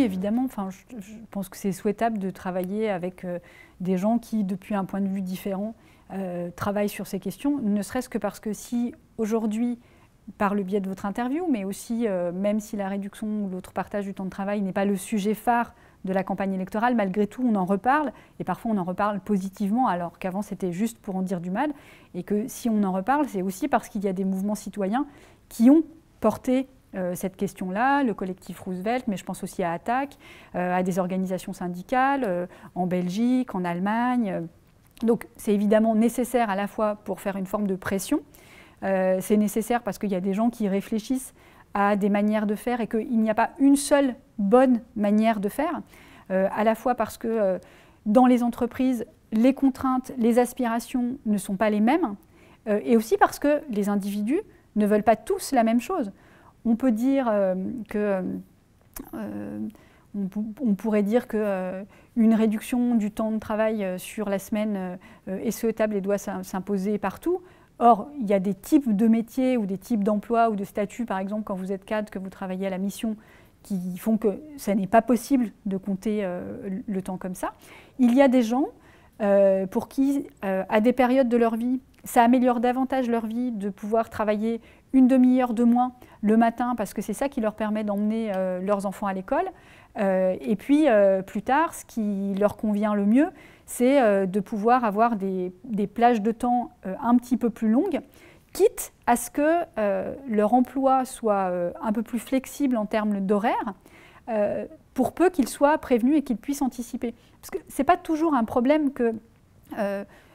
évidemment. Enfin, je pense que c'est souhaitable de travailler avec des gens qui, depuis un point de vue différent, travaillent sur ces questions, ne serait-ce que parce que si aujourd'hui, par le biais de votre interview, mais aussi même si la réduction ou l'autre partage du temps de travail n'est pas le sujet phare de la campagne électorale, malgré tout on en reparle, et parfois on en reparle positivement alors qu'avant c'était juste pour en dire du mal, et que si on en reparle, c'est aussi parce qu'il y a des mouvements citoyens qui ont porté cette question-là, le collectif Roosevelt, mais je pense aussi à Attac, à des organisations syndicales, en Belgique, en Allemagne. Donc c'est évidemment nécessaire à la fois pour faire une forme de pression, c'est nécessaire parce qu'il y a des gens qui réfléchissent à des manières de faire et qu'il n'y a pas une seule bonne manière de faire, à la fois parce que dans les entreprises, les contraintes, les aspirations ne sont pas les mêmes, et aussi parce que les individus ne veulent pas tous la même chose. On peut dire on pourrait dire qu'une réduction du temps de travail sur la semaine est souhaitable et doit s'imposer partout. Or, il y a des types de métiers ou des types d'emplois ou de statuts, par exemple, quand vous êtes cadre, que vous travaillez à la mission, qui font que ça n'est pas possible de compter le temps comme ça. Il y a des gens pour qui, à des périodes de leur vie, ça améliore davantage leur vie de pouvoir travailler une demi-heure de moins le matin, parce que c'est ça qui leur permet d'emmener leurs enfants à l'école. Et puis, plus tard, ce qui leur convient le mieux, c'est de pouvoir avoir des plages de temps un petit peu plus longues, quitte à ce que leur emploi soit un peu plus flexible en termes d'horaire, pour peu qu'ils soient prévenus et qu'ils puissent anticiper. Parce que ce n'est pas toujours un problème que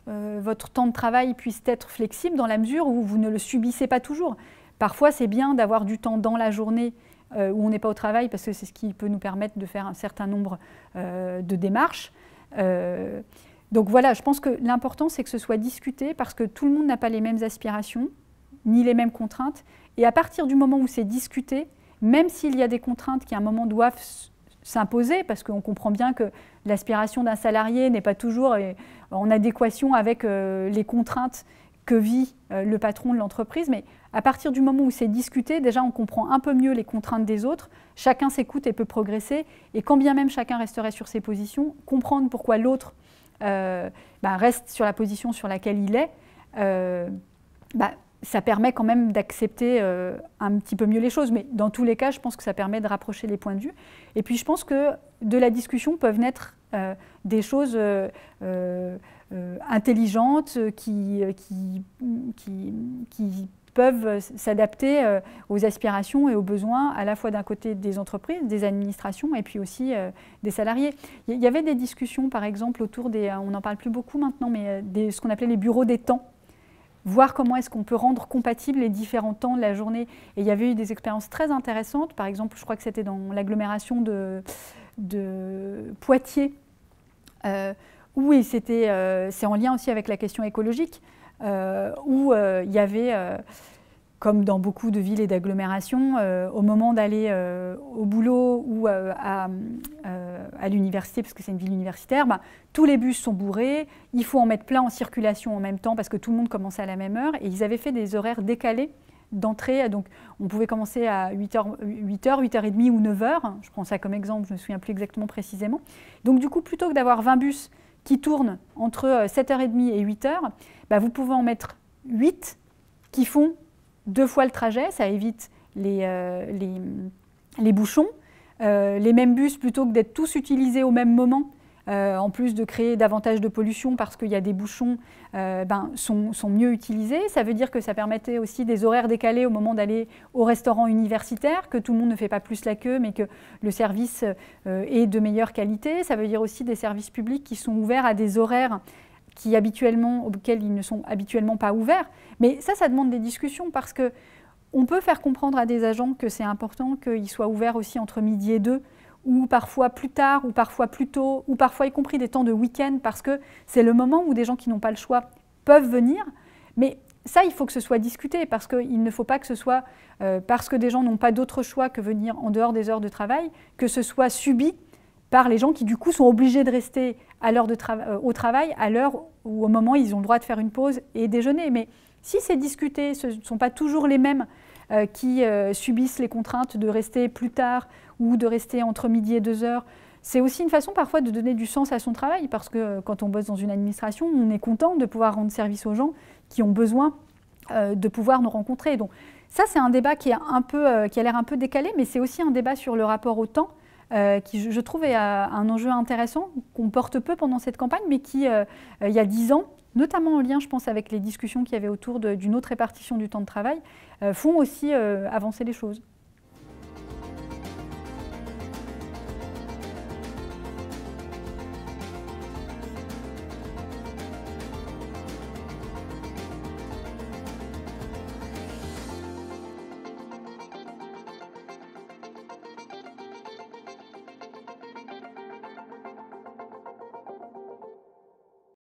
votre temps de travail puisse être flexible dans la mesure où vous ne le subissez pas toujours. Parfois, c'est bien d'avoir du temps dans la journée où on n'est pas au travail, parce que c'est ce qui peut nous permettre de faire un certain nombre de démarches. Donc voilà, je pense que l'important, c'est que ce soit discuté, parce que tout le monde n'a pas les mêmes aspirations, ni les mêmes contraintes. Et à partir du moment où c'est discuté, même s'il y a des contraintes qui à un moment doivent s'imposer, parce qu'on comprend bien que l'aspiration d'un salarié n'est pas toujours en adéquation avec les contraintes que vit le patron de l'entreprise, mais à partir du moment où c'est discuté, déjà on comprend un peu mieux les contraintes des autres, chacun s'écoute et peut progresser, et quand bien même chacun resterait sur ses positions, comprendre pourquoi l'autre reste sur la position sur laquelle il est, ça permet quand même d'accepter un petit peu mieux les choses. Mais dans tous les cas, je pense que ça permet de rapprocher les points de vue. Et puis je pense que de la discussion peuvent naître des choses intelligentes qui peuvent s'adapter aux aspirations et aux besoins à la fois d'un côté des entreprises, des administrations et puis aussi des salariés. Il y avait des discussions par exemple autour des, on n'en parle plus beaucoup maintenant, mais ce qu'on appelait les bureaux des temps. Voir comment est-ce qu'on peut rendre compatibles les différents temps de la journée. Et il y avait eu des expériences très intéressantes. Par exemple, je crois que c'était dans l'agglomération de Poitiers, où c'est en lien aussi avec la question écologique, où il y avait, comme dans beaucoup de villes et d'agglomérations, au moment d'aller au boulot ou à l'université, parce que c'est une ville universitaire, tous les bus sont bourrés, il faut en mettre plein en circulation en même temps parce que tout le monde commençait à la même heure, et ils avaient fait des horaires décalés d'entrée, donc on pouvait commencer à 8h, 8h30 ou 9h, je prends ça comme exemple, je ne me souviens plus exactement précisément. Donc du coup, plutôt que d'avoir 20 bus qui tournent entre 7h30 et 8h, vous pouvez en mettre 8 qui font 2 fois le trajet, ça évite les bouchons. Les mêmes bus, plutôt que d'être tous utilisés au même moment, en plus de créer davantage de pollution parce qu'il y a des bouchons, sont mieux utilisés. Ça veut dire que ça permettait aussi des horaires décalés au moment d'aller au restaurant universitaire, que tout le monde ne fait pas plus la queue, mais que le service est de meilleure qualité. Ça veut dire aussi des services publics qui sont ouverts à des horaires auxquels ils ne sont habituellement pas ouverts. Mais ça demande des discussions parce qu'on peut faire comprendre à des agents que c'est important qu'ils soient ouverts aussi entre midi et 2, ou parfois plus tard, ou parfois plus tôt, ou parfois y compris des temps de week-end, parce que c'est le moment où des gens qui n'ont pas le choix peuvent venir. Mais ça, il faut que ce soit discuté, parce qu'il ne faut pas que ce soit, parce que des gens n'ont pas d'autre choix que venir en dehors des heures de travail, que ce soit subi par les gens qui, du coup, sont obligés de rester à l'heure au travail, à l'heure ou au moment où ils ont le droit de faire une pause et déjeuner. Mais si c'est discuté, ce ne sont pas toujours les mêmes qui subissent les contraintes de rester plus tard ou de rester entre midi et 2 heures. C'est aussi une façon parfois de donner du sens à son travail, parce que quand on bosse dans une administration, on est content de pouvoir rendre service aux gens qui ont besoin de pouvoir nous rencontrer. Donc ça, c'est un débat qui a l'air un peu décalé, mais c'est aussi un débat sur le rapport au temps, qui, je trouve, est un enjeu intéressant, qu'on porte peu pendant cette campagne, mais qui, il y a 10 ans, notamment en lien, je pense, avec les discussions qu'il y avait autour d'une autre répartition du temps de travail, font aussi avancer les choses.